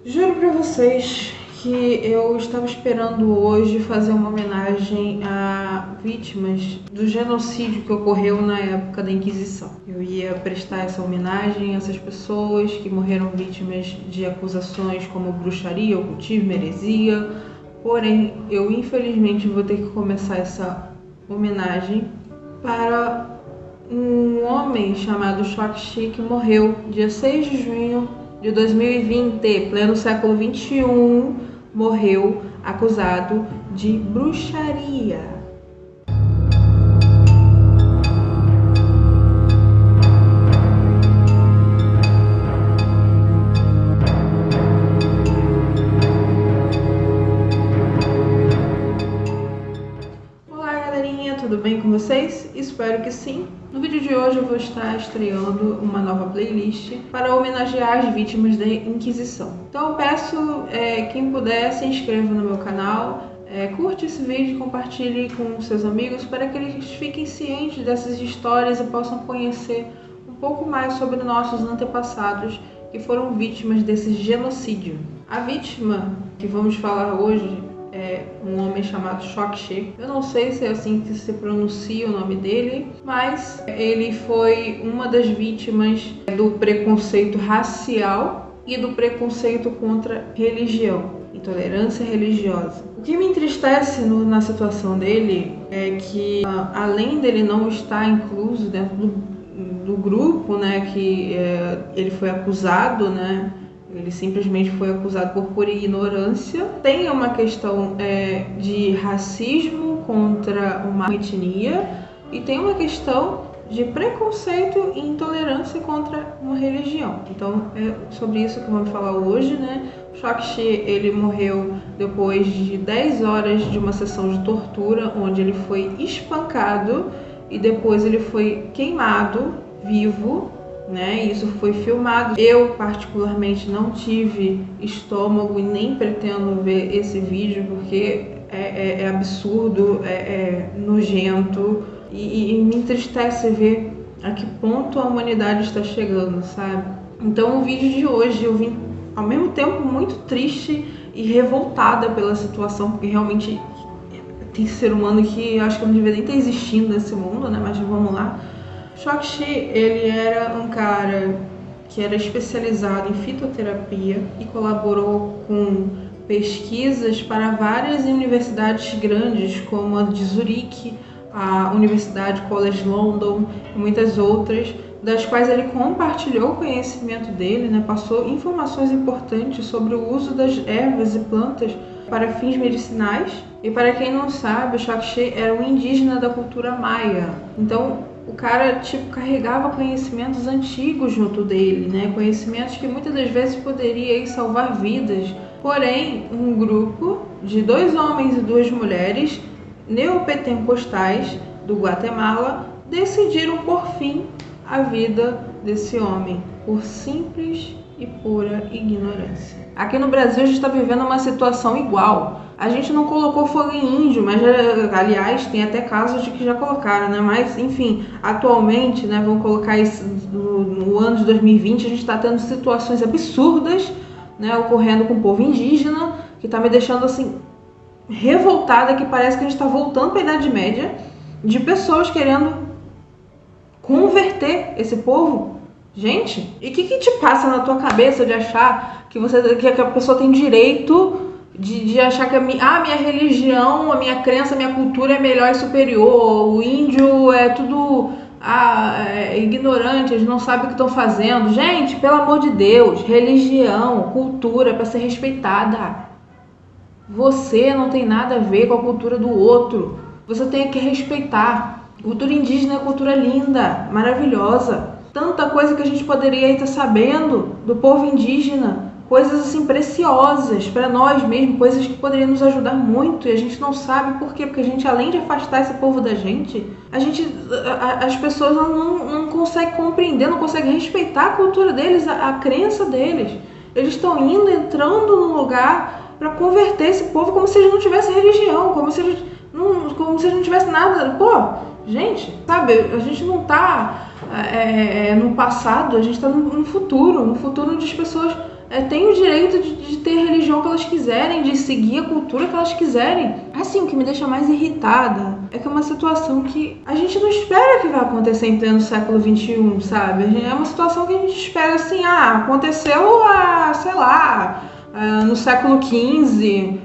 Juro pra vocês que eu estava esperando hoje fazer uma homenagem a vítimas do genocídio que ocorreu na época da Inquisição. Eu ia prestar essa homenagem a essas pessoas que morreram vítimas de acusações como bruxaria, ocultismo, heresia. Porém, eu infelizmente vou ter que começar essa homenagem para um homem chamado Shakshi que morreu dia 6 de junho de 2020, pleno século XXI, morreu acusado de bruxaria. Olá galerinha, tudo bem com vocês? Espero que sim. No vídeo de hoje eu vou estar estreando uma nova playlist para homenagear as vítimas da Inquisição. Então eu peço quem puder se inscreva no meu canal, curte esse vídeo e compartilhe com seus amigos para que eles fiquem cientes dessas histórias e possam conhecer um pouco mais sobre nossos antepassados que foram vítimas desse genocídio. A vítima que vamos falar hoje é um homem chamado Shakshi. Eu não sei se é assim que se pronuncia o nome dele, mas ele foi uma das vítimas do preconceito racial e do preconceito contra religião, intolerância religiosa. O que me entristece na situação dele é que, além dele não estar incluso dentro do grupo, né, que ele foi acusado, né, ele simplesmente foi acusado por pura ignorância. Tem uma questão de racismo contra uma etnia e tem uma questão de preconceito e intolerância contra uma religião. Então é sobre isso que vamos falar hoje, né? Shakshi, ele morreu depois de 10 horas de uma sessão de tortura, onde ele foi espancado e depois ele foi queimado vivo, né? Isso foi filmado. Eu particularmente não tive estômago e nem pretendo ver esse vídeo porque é absurdo, é nojento e me entristece ver a que ponto a humanidade está chegando, sabe? Então o vídeo de hoje eu vim ao mesmo tempo muito triste e revoltada pela situação, porque realmente tem ser humano que eu acho que não deveria nem ter existido nesse mundo, né? Mas vamos lá. Shakshi, ele era um cara que era especializado em fitoterapia e colaborou com pesquisas para várias universidades grandes, como a de Zurique, a Universidade College London e muitas outras, das quais ele compartilhou o conhecimento dele, né? Passou informações importantes sobre o uso das ervas e plantas para fins medicinais. E para quem não sabe, o Shakshi era um indígena da cultura maia. Então, o cara, carregava conhecimentos antigos junto dele, né? Conhecimentos que muitas das vezes poderiam salvar vidas. Porém, um grupo de 2 homens e 2 mulheres neopentecostais do Guatemala decidiram por fim a vida desse homem, por simples e pura ignorância. Aqui no Brasil a gente está vivendo uma situação igual. A gente não colocou fogo em índio, mas aliás tem até casos de que já colocaram, né? Mas enfim, atualmente, né, vamos colocar isso no ano de 2020, a gente está tendo situações absurdas, né, ocorrendo com o povo indígena, que está me deixando assim revoltada, que parece que a gente está voltando para a Idade Média, de pessoas querendo converter esse povo. Gente, e o que te passa na tua cabeça de achar que a pessoa tem direito de achar que a minha religião, a minha crença, a minha cultura é melhor e superior, o índio é tudo ignorante, eles não sabem o que estão fazendo. Gente, pelo amor de Deus, religião, cultura é para ser respeitada. Você não tem nada a ver com a cultura do outro. Você tem que respeitar. Cultura indígena é cultura linda, maravilhosa. Tanta coisa que a gente poderia estar sabendo do povo indígena. Coisas assim preciosas para nós mesmos, coisas que poderiam nos ajudar muito e a gente não sabe por quê, porque a gente, além de afastar esse povo da gente, as pessoas não conseguem compreender, não conseguem respeitar a cultura deles, a crença deles. Eles estão entrando num lugar para converter esse povo como se eles não tivessem religião, como se eles não tivessem nada. Pô, gente, sabe, a gente não tá no passado, a gente tá no futuro onde as pessoas têm o direito de ter a religião que elas quiserem, de seguir a cultura que elas quiserem. Assim, o que me deixa mais irritada é que é uma situação que a gente não espera que vai acontecer em pleno século XXI, sabe? É uma situação que a gente espera assim, aconteceu sei lá, no século XV,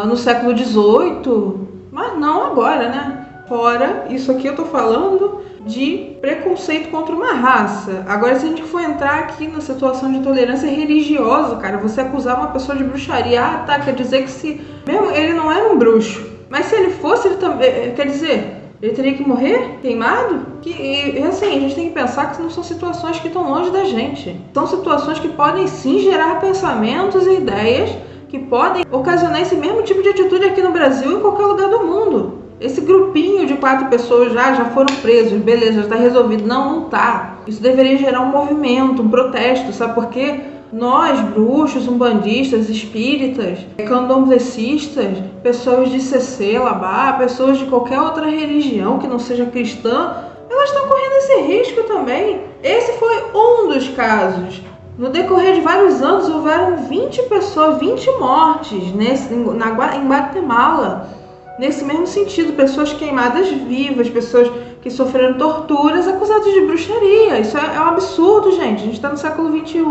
no século XVIII, mas não agora, né? Fora, isso aqui eu tô falando de preconceito contra uma raça. Agora, se a gente for entrar aqui na situação de intolerância religiosa, cara, você acusar uma pessoa de bruxaria, quer dizer que se... Mesmo ele não era um bruxo, mas se ele fosse, ele também... Quer dizer, ele teria que morrer queimado? E assim, a gente tem que pensar que não são situações que estão longe da gente. São situações que podem sim gerar pensamentos e ideias que podem ocasionar esse mesmo tipo de atitude aqui no Brasil e em qualquer lugar do mundo. Esse grupinho de 4 pessoas já foram presos, beleza, já está resolvido. Não tá. Isso deveria gerar um movimento, um protesto, sabe por quê? Nós, bruxos, umbandistas, espíritas, candomblecistas, pessoas de CC, Labá, pessoas de qualquer outra religião que não seja cristã, elas estão correndo esse risco também. Esse foi um dos casos. No decorrer de vários anos, houveram 20 pessoas, 20 mortes em Guatemala. Nesse mesmo sentido, pessoas queimadas vivas, pessoas que sofreram torturas acusadas de bruxaria. Isso é um absurdo, gente. A gente está no século XXI.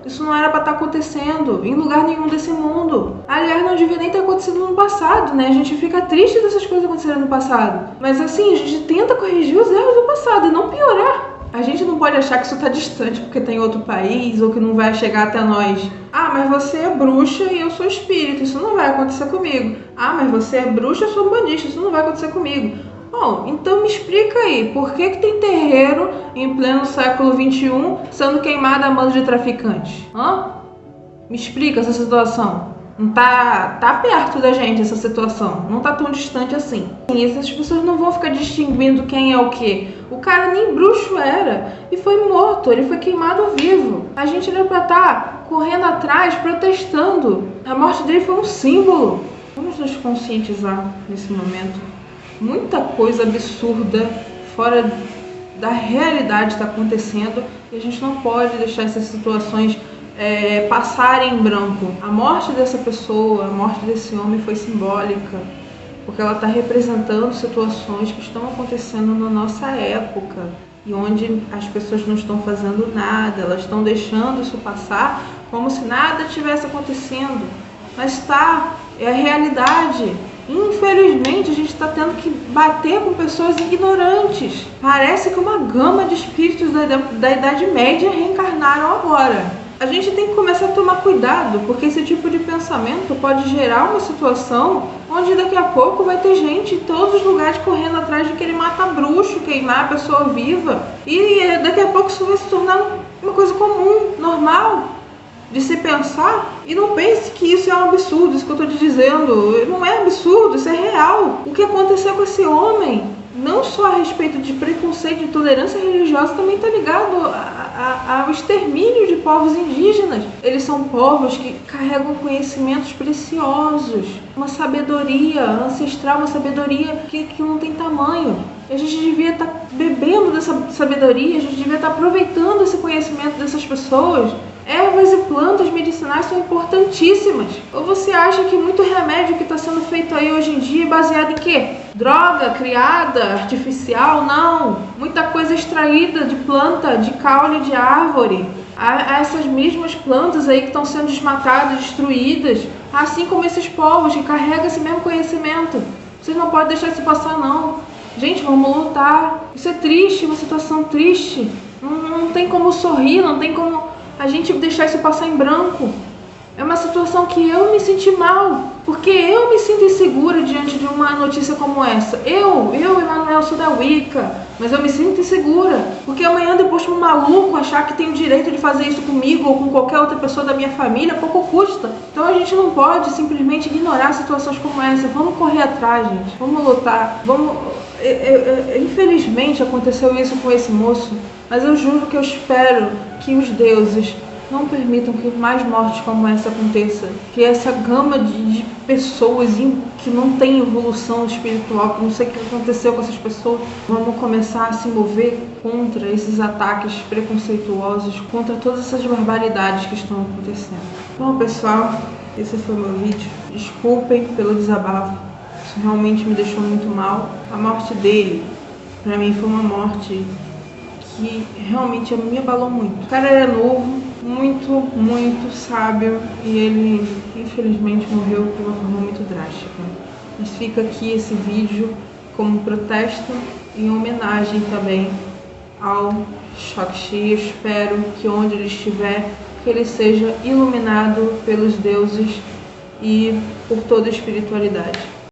Isso não era para estar acontecendo em lugar nenhum desse mundo. Aliás, não devia nem ter acontecido no passado, né? A gente fica triste dessas coisas acontecerem no passado. Mas assim, a gente tenta corrigir os erros do passado e não piorar. A gente não pode achar que isso está distante porque tem outro país ou que não vai chegar até nós. Mas você é bruxa e eu sou espírita, isso não vai acontecer comigo. Mas você é bruxa e eu sou umbandista, isso não vai acontecer comigo. Bom, então me explica aí, por que tem terreiro em pleno século XXI sendo queimado a mando de traficantes? Me explica essa situação. Não tá perto da gente essa situação, não tá tão distante assim. E essas pessoas não vão ficar distinguindo quem é o quê. O cara nem bruxo era e foi morto, ele foi queimado vivo. A gente era pra estar correndo atrás, protestando. A morte dele foi um símbolo. Vamos nos conscientizar nesse momento. Muita coisa absurda, fora da realidade está acontecendo e a gente não pode deixar essas situações passarem em branco. A morte dessa pessoa, a morte desse homem foi simbólica, porque ela está representando situações que estão acontecendo na nossa época e onde as pessoas não estão fazendo nada, elas estão deixando isso passar como se nada tivesse acontecendo. Mas é a realidade. Infelizmente, a gente está tendo que bater com pessoas ignorantes. Parece que uma gama de espíritos da Idade Média reencarnaram agora. A gente tem que começar a tomar cuidado, porque esse tipo de pensamento pode gerar uma situação onde daqui a pouco vai ter gente em todos os lugares correndo atrás de querer matar bruxo, queimar a pessoa viva. E daqui a pouco isso vai se tornar uma coisa comum, normal, de se pensar. E não pense que isso é um absurdo, isso que eu estou te dizendo. Não é absurdo, isso é real. O que aconteceu com esse homem, não só a respeito de preconceito e intolerância religiosa, também está ligado ao extermínio de povos indígenas. Eles são povos que carregam conhecimentos preciosos, uma sabedoria ancestral, uma sabedoria que não tem tamanho. A gente devia estar bebendo dessa sabedoria, a gente devia estar aproveitando esse conhecimento dessas pessoas. Ervas e plantas medicinais são importantíssimas. Ou você acha que muito remédio que está sendo feito aí hoje em dia é baseado em quê? Droga criada, artificial? Não. Muita coisa extraída de planta, de caule de árvore. Há essas mesmas plantas aí que estão sendo desmatadas, destruídas. Assim como esses povos que carregam esse mesmo conhecimento. Vocês não podem deixar isso passar, não. Gente, vamos lutar. Isso é triste, uma situação triste. Não tem como sorrir, não tem como a gente deixar isso passar em branco. É uma situação que eu me senti mal, porque eu me sinto insegura diante de uma notícia como essa. Eu, Emanuel, sou da Wicca, mas eu me sinto insegura, porque amanhã depois de um maluco achar que tem o direito de fazer isso comigo ou com qualquer outra pessoa da minha família, pouco custa. Então a gente não pode simplesmente ignorar situações como essa. Vamos correr atrás, gente. Vamos lutar. Infelizmente aconteceu isso com esse moço, mas eu juro que eu espero que os deuses Não permitam que mais mortes como essa aconteça. Que essa gama de pessoas que não tem evolução espiritual, que não sei o que aconteceu com essas pessoas, vamos começar a se mover contra esses ataques preconceituosos, contra todas essas barbaridades que estão acontecendo. Bom, pessoal, esse foi o meu vídeo. Desculpem pelo desabafo. Isso realmente me deixou muito mal. A morte dele, pra mim, foi uma morte que realmente me abalou muito. O cara era novo, muito sábio, e ele infelizmente morreu de uma forma muito drástica. Mas fica aqui esse vídeo como protesto em homenagem também ao Shakti. Espero que onde ele estiver, que ele seja iluminado pelos deuses e por toda a espiritualidade.